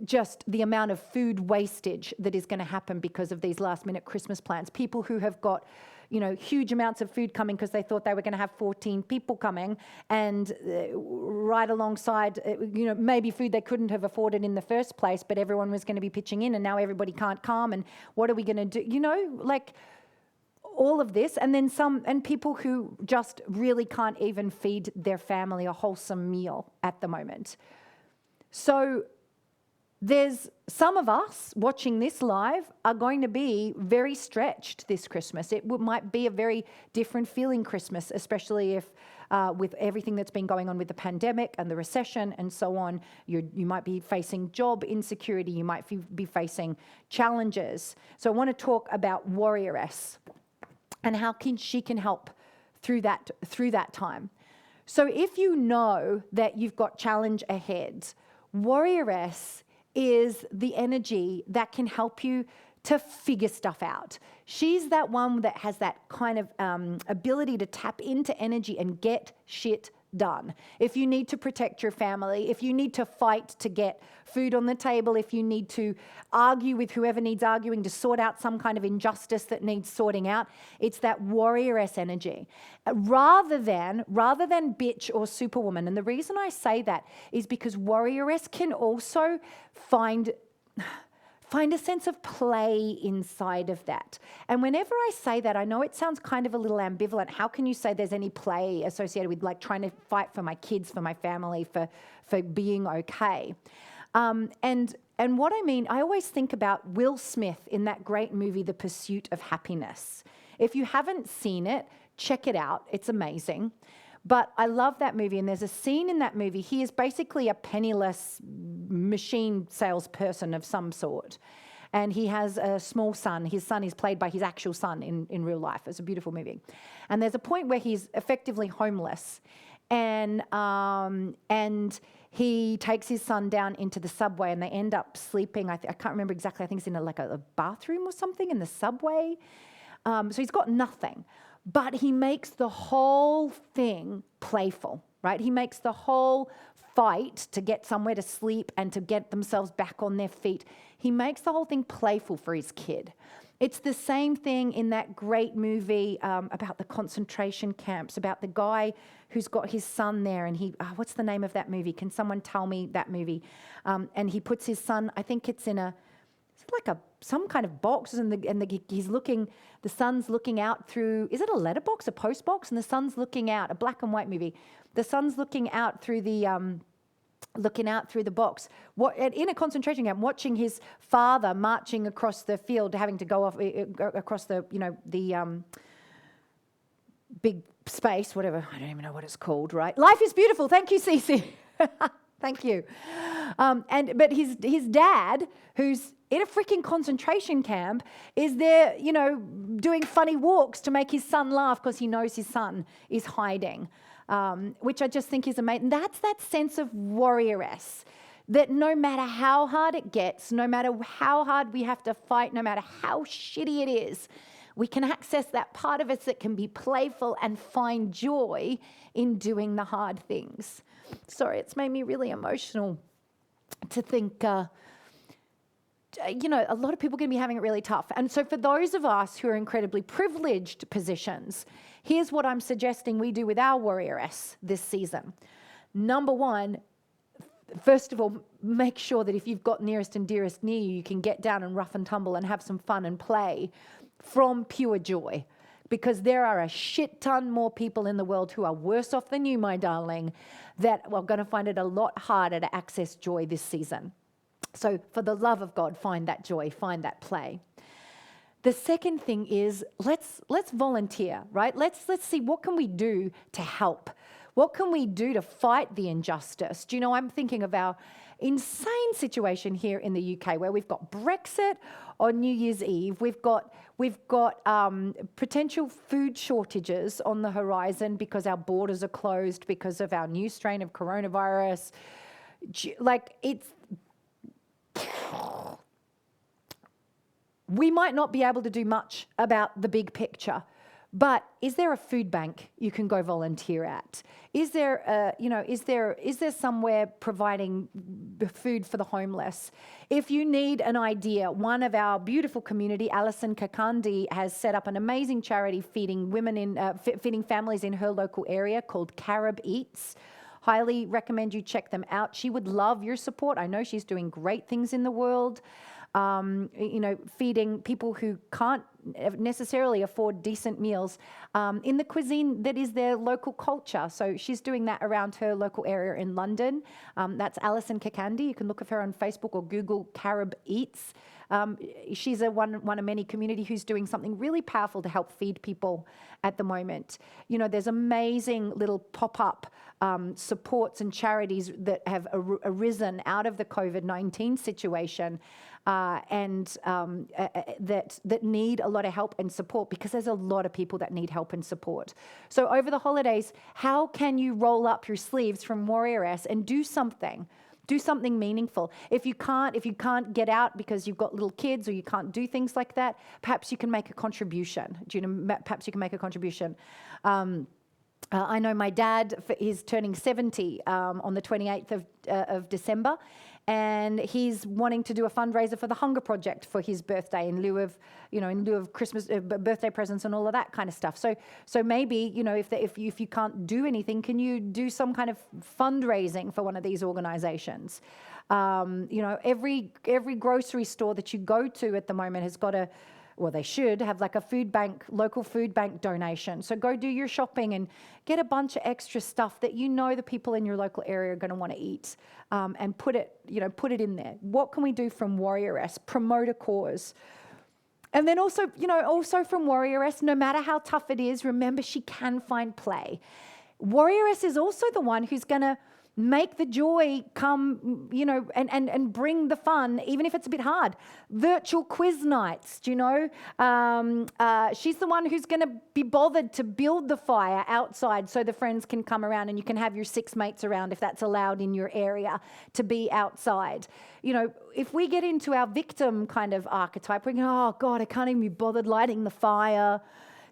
just the amount of food wastage that is going to happen because of these last-minute Christmas plans. People who have got, huge amounts of food coming because they thought they were going to have 14 people coming, and right alongside, maybe food they couldn't have afforded in the first place, but everyone was going to be pitching in, and now everybody can't come, and what are we going to do? All of this, and then and people who just really can't even feed their family a wholesome meal at the moment. So There's some of us watching this live are going to be very stretched this Christmas. It might be a very different feeling Christmas, especially if with everything that's been going on with the pandemic and the recession and so on. You might be facing job insecurity. You might be facing challenges. So I want to talk about Warrioress and how she can help through that time. So if you know that you've got challenge ahead, Warrioress is the energy that can help you to figure stuff out. She's that one that has that kind of ability to tap into energy and get shit done. If you need to protect your family, if you need to fight to get food on the table, if you need to argue with whoever needs arguing to sort out some kind of injustice that needs sorting out, it's that warrioress energy. Rather than bitch or superwoman. And the reason I say that is because warrioress can also find a sense of play inside of that. And whenever I say that, I know it sounds kind of a little ambivalent. How can you say there's any play associated with like trying to fight for my kids, for my family, for being okay? And what I mean, I always think about Will Smith in that great movie, The Pursuit of Happiness. If you haven't seen it, check it out. It's amazing. But I love that movie, and there's a scene in that movie. He is basically a penniless machine salesperson of some sort. And he has a small son. His son is played by his actual son in real life. It's a beautiful movie. And there's a point where he's effectively homeless. And he takes his son down into the subway, and they end up sleeping. I can't remember exactly. I think it's in a bathroom or something in the subway. So he's got nothing. But he makes the whole thing playful, right? He makes the whole fight to get somewhere to sleep and to get themselves back on their feet. He makes the whole thing playful for his kid. It's the same thing in that great movie about the concentration camps, about the guy who's got his son there, and what's the name of that movie? Can someone tell me that movie? And he puts his son, I think it's in some kind of box, the son's looking out through, is it a letterbox, a post box? And the son's looking out, a black and white movie. The son's looking out through the box, in a concentration camp, watching his father marching across the field, having to go off across the big space, whatever. I don't even know what it's called, right? Life is beautiful. Thank you, Cece. Thank you. But his dad, who's in a freaking concentration camp, is there, doing funny walks to make his son laugh because he knows his son is hiding, which I just think is amazing. That's that sense of warrioress, that no matter how hard it gets, no matter how hard we have to fight, no matter how shitty it is, we can access that part of us that can be playful and find joy in doing the hard things. Sorry, it's made me really emotional to think, a lot of people are going to be having it really tough. And so for those of us who are incredibly privileged positions, here's what I'm suggesting we do with our warrioress this season. Number one, first of all, make sure that if you've got nearest and dearest near you, you can get down and rough and tumble and have some fun and play from pure joy. Because there are a shit ton more people in the world who are worse off than you, my darling, that are going to find it a lot harder to access joy this season. So for the love of God, find that joy, find that play. The second thing is let's volunteer, right? Let's see, what can we do to help? What can we do to fight the injustice? Do you know, I'm thinking of our insane situation here in the UK where we've got Brexit on New Year's Eve. We've got potential food shortages on the horizon because our borders are closed because of our new strain of coronavirus. We might not be able to do much about the big picture, but is there a food bank you can go volunteer at? Is there somewhere providing food for the homeless? If you need an idea, one of our beautiful community, Alison Kakandi, has set up an amazing charity feeding families in her local area called Carib Eats. Highly recommend you check them out. She would love your support. I know she's doing great things in the world. Feeding people who can't necessarily afford decent meals in the cuisine that is their local culture. So she's doing that around her local area in London. That's Alison Kakandi. You can look at her on Facebook or Google Carib Eats. She's one of many community who's doing something really powerful to help feed people at the moment. You know, there's amazing little pop-up supports and charities that have arisen out of the COVID-19 situation that need a lot of help and support, because there's a lot of people that need help and support. So over the holidays, how can you roll up your sleeves from Warrioress and do something? Do something meaningful. If you can't get out because you've got little kids or you can't do things like that, perhaps you can make a contribution. Perhaps you can make a contribution. I know my dad is turning 70 on the 28th of December, and he's wanting to do a fundraiser for the Hunger Project for his birthday in lieu of Christmas birthday presents and all of that kind of stuff. So maybe, you know, if you can't do anything, can you do some kind of fundraising for one of these organizations? You know, every grocery store that you go to at the moment has got they should have like a local food bank donation. So go do your shopping and get a bunch of extra stuff that you know the people in your local area are going to want to eat, and put it in there. What can we do from Warrioress? Promote a cause. And then also from Warrioress, no matter how tough it is, remember she can find play. Warrioress is also the one who's going to make the joy come, you know, and bring the fun, even if it's a bit hard. Virtual quiz nights, do you know? She's the one who's going to be bothered to build the fire outside so the friends can come around and you can have your 6 mates around, if that's allowed in your area, to be outside. You know, if we get into our victim kind of archetype, we're going, oh God, I can't even be bothered lighting the fire.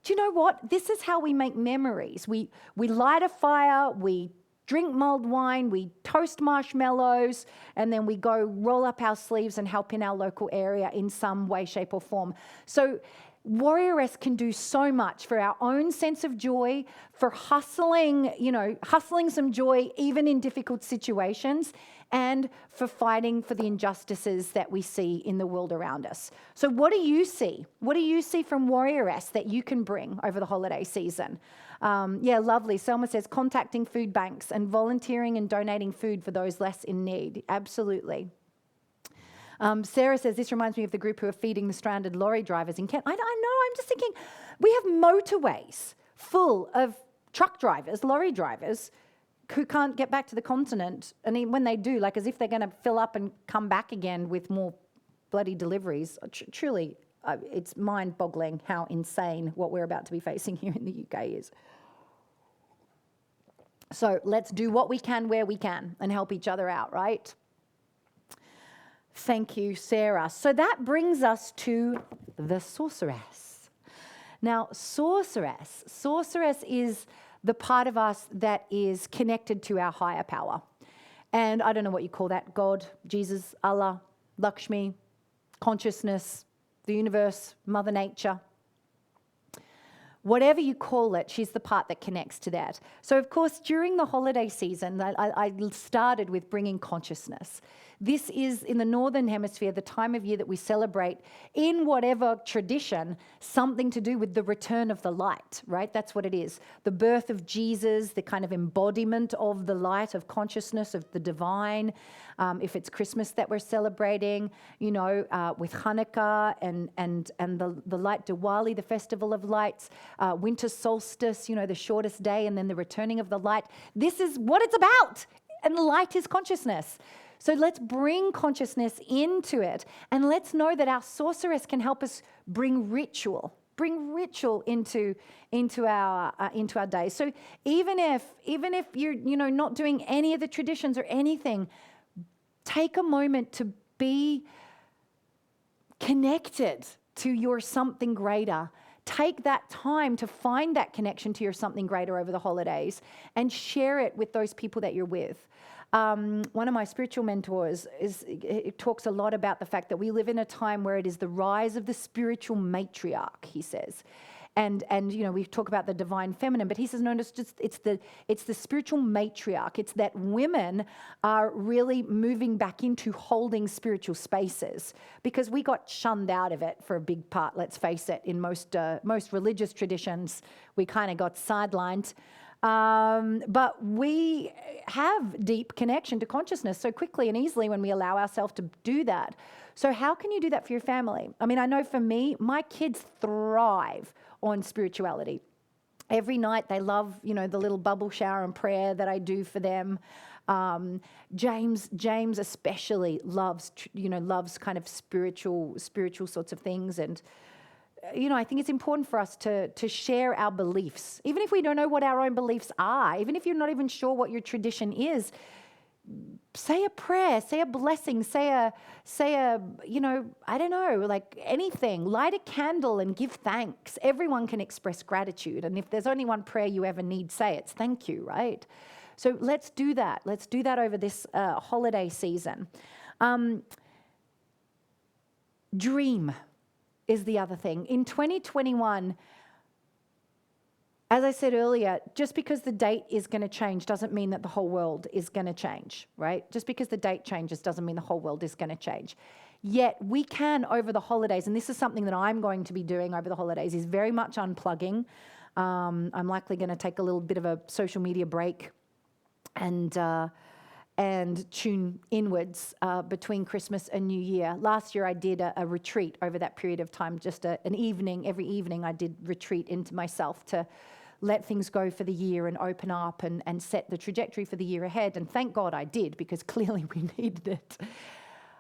Do you know what? This is how we make memories. We light a fire, we drink mulled wine, we toast marshmallows, and then we go roll up our sleeves and help in our local area in some way, shape, or form. So Warrioress can do so much for our own sense of joy, for hustling some joy even in difficult situations, and for fighting for the injustices that we see in the world around us. So what do you see? What do you see from Warrioress that you can bring over the holiday season? Yeah, lovely. Selma says contacting food banks and volunteering and donating food for those less in need. Absolutely. Sarah says, this reminds me of the group who are feeding the stranded lorry drivers in Kent. I know, I'm just thinking, we have motorways full of truck drivers, lorry drivers, who can't get back to the continent. And when they do, like as if they're going to fill up and come back again with more bloody deliveries. Truly, it's mind-boggling how insane what we're about to be facing here in the UK is. So let's do what we can where we can and help each other out, right? Thank you, Sarah. So that brings us to the sorceress. Now, sorceress is the part of us that is connected to our higher power. And I don't know what you call that, God, Jesus, Allah, Lakshmi, consciousness, the universe, Mother Nature. Whatever you call it, she's the part that connects to that. So, of course, during the holiday season, I started with bringing consciousness. This is, in the Northern Hemisphere, the time of year that we celebrate, in whatever tradition, something to do with the return of the light, right? That's what it is. The birth of Jesus, the kind of embodiment of the light, of consciousness, of the divine. If it's Christmas that we're celebrating, with Hanukkah and the light Diwali, the festival of lights, winter solstice, the shortest day, and then the returning of the light. This is what it's about. And the light is consciousness. So let's bring consciousness into it, and let's know that our sorceress can help us bring ritual into our days. So even if you're not doing any of the traditions or anything, take a moment to be connected to your something greater. Take that time to find that connection to your something greater over the holidays and share it with those people that you're with. One of my spiritual mentors talks a lot about the fact that we live in a time where it is the rise of the spiritual matriarch, he says. And we talk about the divine feminine, but he says, no, it's the spiritual matriarch. It's that women are really moving back into holding spiritual spaces, because we got shunned out of it for a big part, let's face it. In most religious traditions, we kind of got sidelined. But we have deep connection to consciousness so quickly and easily when we allow ourselves to do that. So how can you do that for your family? I mean, I know for me, my kids thrive on spirituality. Every night they love, the little bubble shower and prayer that I do for them. James especially loves kind of spiritual sorts of things. And I think it's important for us to share our beliefs, even if we don't know what our own beliefs are, even if you're not even sure what your tradition is. Say a prayer, say a blessing, say a, I don't know, like anything. Light a candle and give thanks. Everyone can express gratitude. And if there's only one prayer you ever need, say it's thank you, right? So let's do that. Let's do that over this holiday season. Dream is the other thing. In 2021, as I said earlier, just because the date is going to change doesn't mean that the whole world is going to change, right? Just because the date changes doesn't mean the whole world is going to change. Yet we can, over the holidays, and this is something that I'm going to be doing over the holidays, is very much unplugging. I'm likely going to take a little bit of a social media break and tune inwards between Christmas and New Year. Last year I did a retreat over that period of time, just an evening. Every evening I did retreat into myself to let things go for the year and open up and set the trajectory for the year ahead. And thank God I did, because clearly we needed it.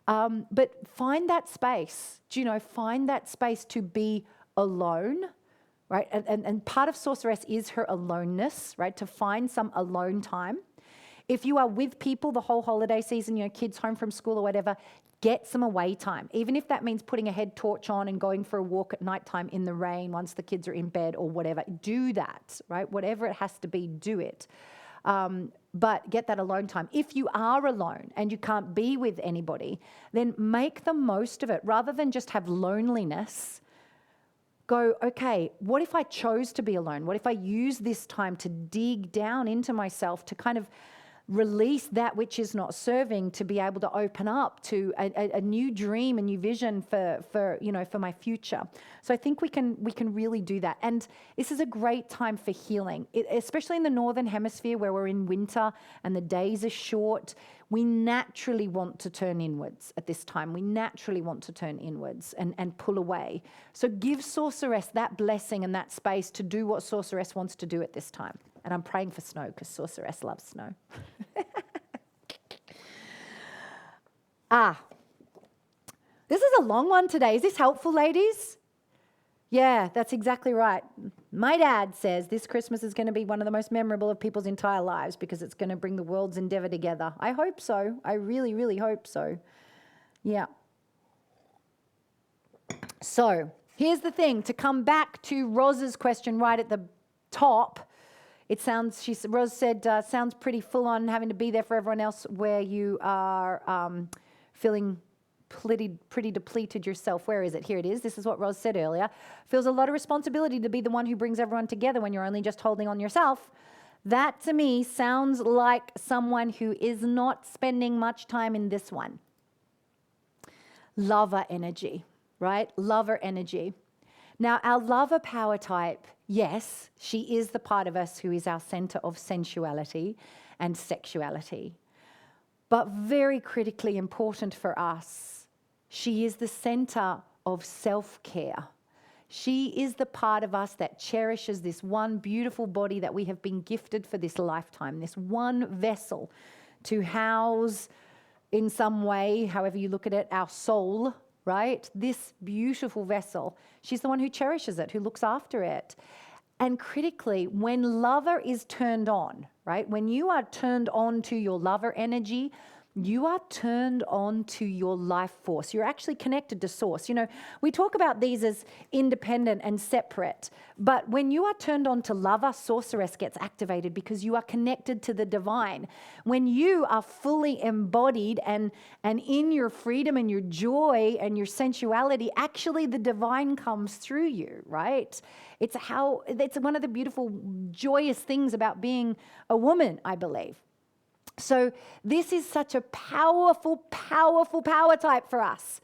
But find that space, find that space to be alone, right? And part of Sorceress is her aloneness, right? To find some alone time. If you are with people the whole holiday season, kids home from school or whatever, get some away time. Even if that means putting a head torch on and going for a walk at nighttime in the rain once the kids are in bed or whatever. Do that, right? Whatever it has to be, do it. But get that alone time. If you are alone and you can't be with anybody, then make the most of it. Rather than just have loneliness, go, okay, what if I chose to be alone? What if I use this time to dig down into myself, to kind of release that which is not serving, to be able to open up to a new dream, a new vision for my future. So I think we can really do that. And this is a great time for healing, especially in the Northern Hemisphere where we're in winter and the days are short. We naturally want to turn inwards at this time. We naturally want to turn inwards and pull away. So give Sorceress that blessing and that space to do what Sorceress wants to do at this time. And I'm praying for snow, because Sorceress loves snow. This is a long one today. Is this helpful, ladies? Yeah, that's exactly right. My dad says this Christmas is going to be one of the most memorable of people's entire lives, because it's going to bring the world's endeavor together. I hope so. I really, really hope so. Yeah. So here's the thing. To come back to Roz's question right at the top, Roz said, sounds pretty full on having to be there for everyone else where you are feeling pretty depleted yourself. Where is it? Here it is. This is what Roz said earlier. Feels a lot of responsibility to be the one who brings everyone together when you're only just holding on yourself. That to me sounds like someone who is not spending much time in this one. Lover energy, right? Lover energy. Now, our lover power type, yes, she is the part of us who is our center of sensuality and sexuality. But very critically important for us, she is the center of self-care. She is the part of us that cherishes this one beautiful body that we have been gifted for this lifetime, this one vessel to house, in some way, however you look at it, our soul, right? This beautiful vessel. She's the one who cherishes it, who looks after it. And critically, when lover is turned on, right? When you are turned on to your lover energy, you are turned on to your life force. You're actually connected to source. You know, we talk about these as independent and separate, but when you are turned on to lover, sorceress gets activated because you are connected to the divine. When you are fully embodied and in your freedom and your joy and your sensuality, actually the divine comes through you, right? It's one of the beautiful, joyous things about being a woman, I believe. So this is such a powerful, powerful power type for us.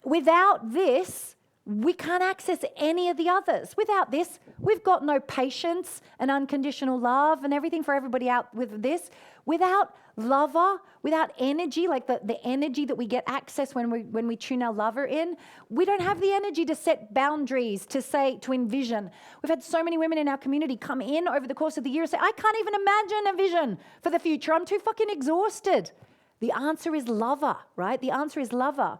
Without this, we can't access any of the others. Without this, we've got no patience and unconditional love and everything for everybody out with this. Without lover, without energy, like the energy that we get access when we tune our lover in, we don't have the energy to set boundaries, to envision. We've had so many women in our community come in over the course of the year and say, I can't even imagine a vision for the future. I'm too fucking exhausted. The answer is lover, right? The answer is lover.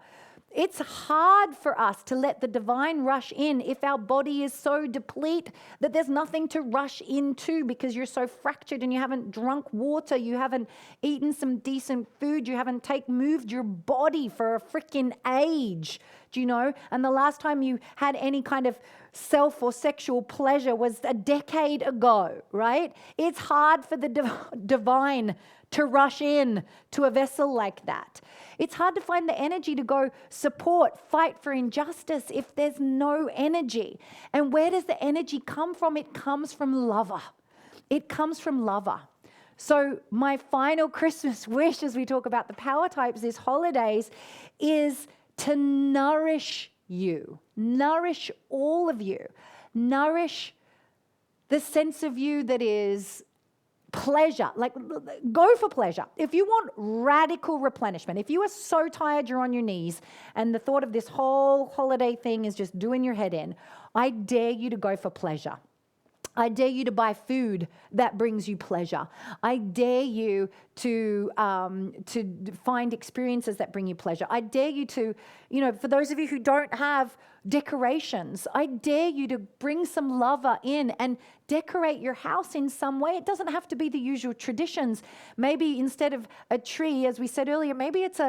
It's hard for us to let the divine rush in if our body is so depleted that there's nothing to rush into because you're so fractured and you haven't drunk water, you haven't eaten some decent food, you haven't moved your body for a freaking age, do you know? And the last time you had any kind of self or sexual pleasure was a decade ago, right? It's hard for the divine to rush in to a vessel like that. It's hard to find the energy to go support, fight for injustice if there's no energy. And where does the energy come from? It comes from lover. It comes from lover. So my final Christmas wish as we talk about the power types this holidays is to nourish you. Nourish all of you. Nourish the sense of you that is pleasure, like go for pleasure. If you want radical replenishment, if you are so tired you're on your knees and the thought of this whole holiday thing is just doing your head in, I dare you to go for pleasure. I dare you to buy food that brings you pleasure. I dare you to find experiences that bring you pleasure. I dare you to, for those of you who don't have decorations, I dare you to bring some lover in and decorate your house in some way. It doesn't have to be the usual traditions. Maybe instead of a tree, as we said earlier, maybe it's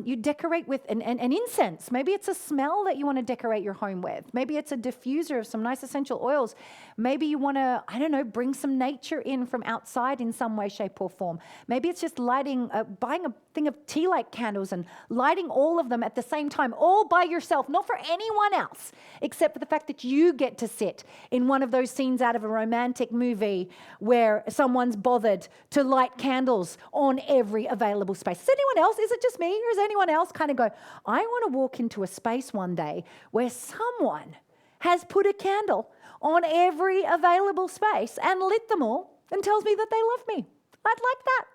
you decorate with an incense. Maybe it's a smell that you want to decorate your home with. Maybe it's a diffuser of some nice essential oils. Maybe you want to, bring some nature in from outside in some way, shape, or form. Maybe it's just buying a thing of tea light candles and lighting all of them at the same time, all by yourself, not for anyone else, except for the fact that you get to sit in one of those scenes out of a romantic movie where someone's bothered to light candles on every available space. Is anyone else? Is it just me? Or is anyone else kind of go, I want to walk into a space one day where someone has put a candle on every available space and lit them all and tells me that they love me. I'd like that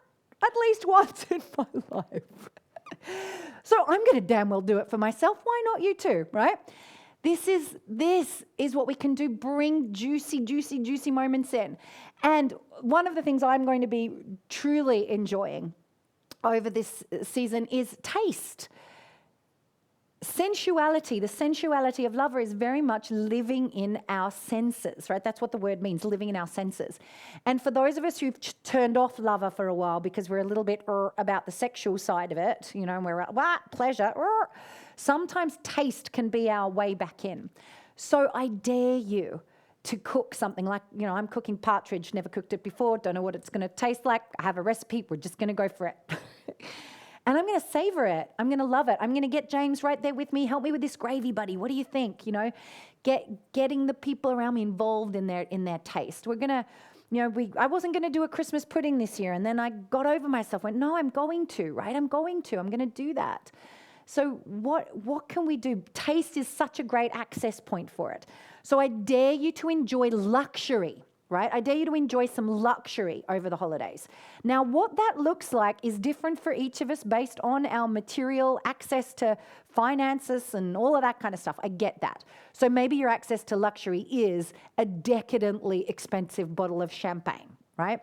at least once in my life. So I'm going to damn well do it for myself. Why not you too, right? This is what we can do. Bring juicy, juicy, juicy moments in. And one of the things I'm going to be truly enjoying over this season is taste. Sensuality, the sensuality of lover is very much living in our senses, right? That's what the word means, living in our senses. And for those of us who've turned off lover for a while because we're a little bit about the sexual side of it, and we're pleasure, sometimes taste can be our way back in. So I dare you to cook something like, I'm cooking partridge, never cooked it before, don't know what it's going to taste like. I have a recipe, we're just going to go for it. And I'm going to savor it. I'm going to love it. I'm going to get James right there with me. Help me with this gravy, buddy. What do you think? Getting the people around me involved in their taste. We're going to, I wasn't going to do a Christmas pudding this year. And then I got over myself, went, no, I'm going to, right? I'm going to do that. So what can we do? Taste is such a great access point for it. So I dare you to enjoy luxury. Right? I dare you to enjoy some luxury over the holidays. Now, what that looks like is different for each of us based on our material access to finances and all of that kind of stuff. I get that. So maybe your access to luxury is a decadently expensive bottle of champagne, right?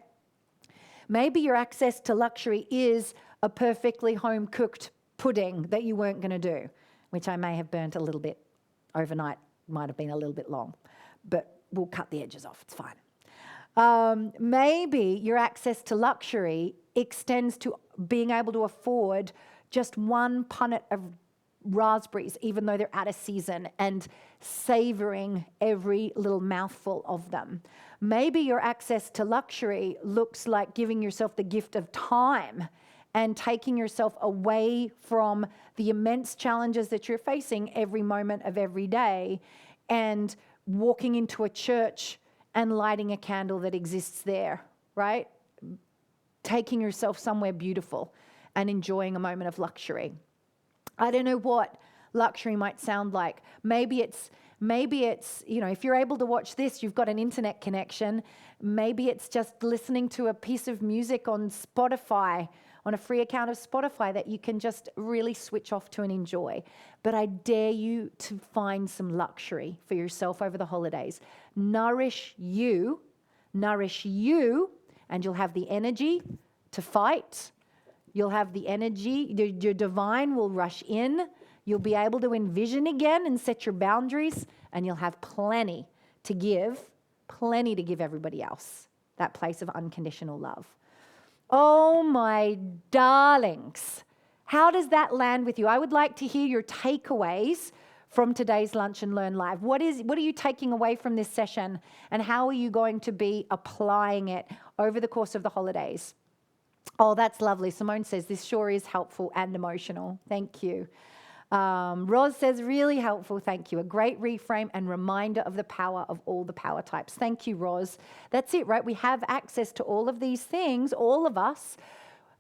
Maybe your access to luxury is a perfectly home-cooked pudding that you weren't going to do, which I may have burnt a little bit overnight, might have been a little bit long, but we'll cut the edges off, it's fine. Maybe your access to luxury extends to being able to afford just one punnet of raspberries, even though they're out of season, and savoring every little mouthful of them. Maybe your access to luxury looks like giving yourself the gift of time and taking yourself away from the immense challenges that you're facing every moment of every day and walking into a church and lighting a candle that exists there, right? Taking yourself somewhere beautiful and enjoying a moment of luxury. I don't know what luxury might sound like. Maybe it's, if you're able to watch this, you've got an internet connection. Maybe it's just listening to a piece of music on Spotify, on a free account of Spotify that you can just really switch off to and enjoy. But I dare you to find some luxury for yourself over the holidays. Nourish you, and you'll have the energy to fight. You'll have the energy, your divine will rush in. You'll be able to envision again and set your boundaries, and you'll have plenty to give everybody else, that place of unconditional love. Oh, my darlings, how does that land with you? I would like to hear your takeaways from today's Lunch and Learn Live. What are you taking away from this session, and how are you going to be applying it over the course of the holidays? Oh, that's lovely. Simone says, this sure is helpful and emotional. Thank you. Roz says, really helpful. Thank you. A great reframe and reminder of the power of all the power types. Thank you, Roz. That's it, right? We have access to all of these things, all of us.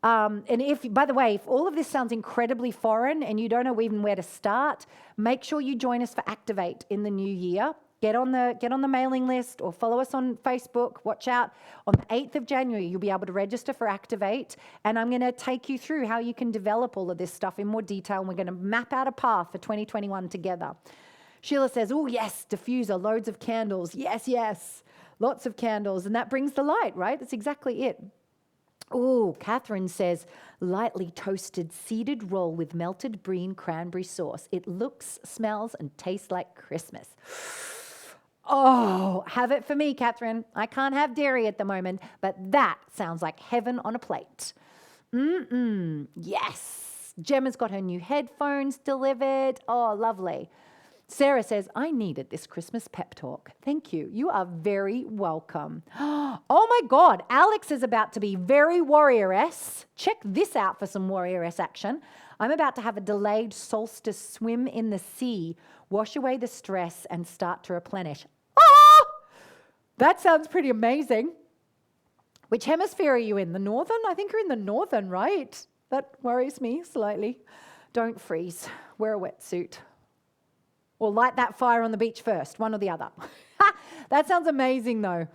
And by the way, if all of this sounds incredibly foreign and you don't know even where to start, make sure you join us for Activate in the new year. Get on the mailing list or follow us on Facebook. Watch out. On the 8th of January, you'll be able to register for Activate. And I'm going to take you through how you can develop all of this stuff in more detail. And we're going to map out a path for 2021 together. Sheila says, oh, yes, diffuser, loads of candles. Yes, yes, lots of candles. And that brings the light, right? That's exactly it. Oh, Catherine says, lightly toasted seeded roll with melted green cranberry sauce. It looks, smells, and tastes like Christmas. Oh, have it for me, Catherine. I can't have dairy at the moment, but that sounds like heaven on a plate. Yes. Gemma's got her new headphones delivered. Oh, lovely. Sarah says, I needed this Christmas pep talk. Thank you. You are very welcome. Oh my God, Alex is about to be very warrioress. Check this out for some warrioress action. I'm about to have a delayed solstice swim in the sea, wash away the stress, and start to replenish. Oh, that sounds pretty amazing. Which hemisphere are you in? The northern? I think you're in the northern, right? That worries me slightly. Don't freeze. Wear a wetsuit. Or light that fire on the beach first, one or the other. That sounds amazing, though.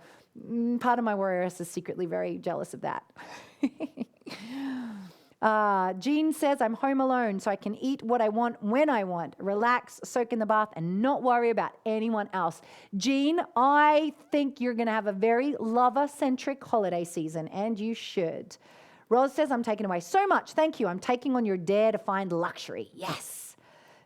Part of my warrioress is secretly very jealous of that. Jean says, I'm home alone, so I can eat what I want when I want, relax, soak in the bath, and not worry about anyone else. Jean, I think you're going to have a very lover-centric holiday season, and you should. Roz says, I'm taking away so much. Thank you. I'm taking on your dare to find luxury. Yes.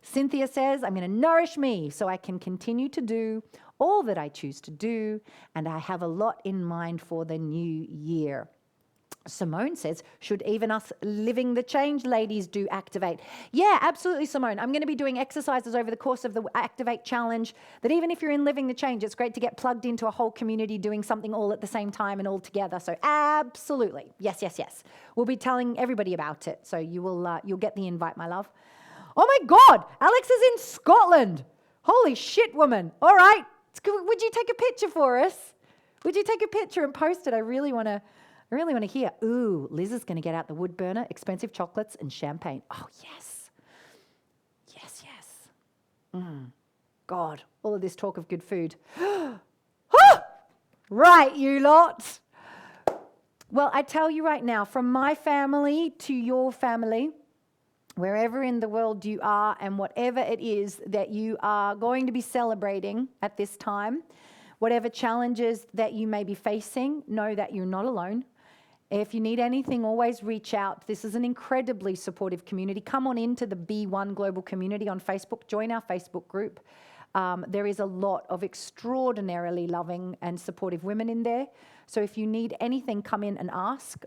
Cynthia says, I'm going to nourish me so I can continue to do all that I choose to do, and I have a lot in mind for the new year. Simone says, should even us living the change ladies do Activate? Yeah, absolutely, Simone. I'm going to be doing exercises over the course of the Activate challenge that even if you're in living the change, it's great to get plugged into a whole community doing something all at the same time and all together. So absolutely. Yes, yes, yes. We'll be telling everybody about it. So you'll get the invite, my love. Oh my God, Alex is in Scotland. Holy shit, woman. All right. Would you take a picture for us? Would you take a picture and post it? I really want to hear. Ooh, Liz is going to get out the wood burner, expensive chocolates, and champagne. Oh, yes. Yes, yes. God, all of this talk of good food. Right, you lot. Well, I tell you right now, from my family to your family, wherever in the world you are and whatever it is that you are going to be celebrating at this time, whatever challenges that you may be facing, know that you're not alone. If you need anything, always reach out. This is an incredibly supportive community. Come on into the B1 Global Community on Facebook. Join our Facebook group. There is a lot of extraordinarily loving and supportive women in there. So if you need anything, come in and ask.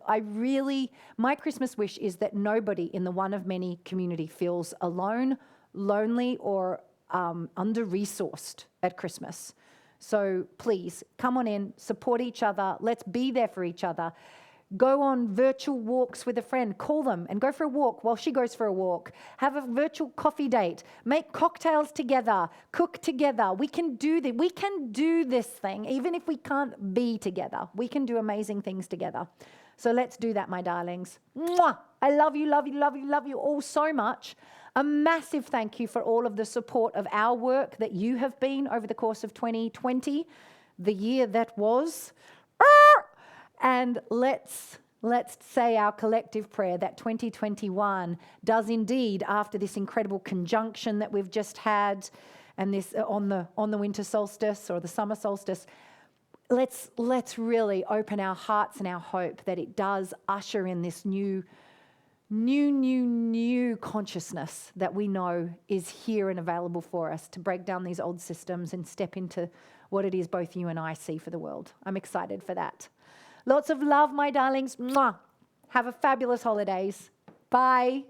My Christmas wish is that nobody in the one of many community feels alone, lonely, or under-resourced at Christmas. So please, come on in, support each other. Let's be there for each other. Go on virtual walks with a friend. Call them and go for a walk while she goes for a walk. Have a virtual coffee date. Make cocktails together. Cook together. We can do this. We can do this thing, even if we can't be together. We can do amazing things together. So let's do that, my darlings. Mwah! I love you, love you, love you, love you all so much. A massive thank you for all of the support of our work that you have been over the course of 2020, the year that was. And let's say our collective prayer that 2021 does indeed, after this incredible conjunction that we've just had, and this on the winter solstice or the summer solstice, let's really open our hearts and our hope that it does usher in this new consciousness that we know is here and available for us to break down these old systems and step into what it is both you and I see for the world. I'm excited for that. Lots of love, my darlings. Mwah. Have a fabulous holidays. Bye.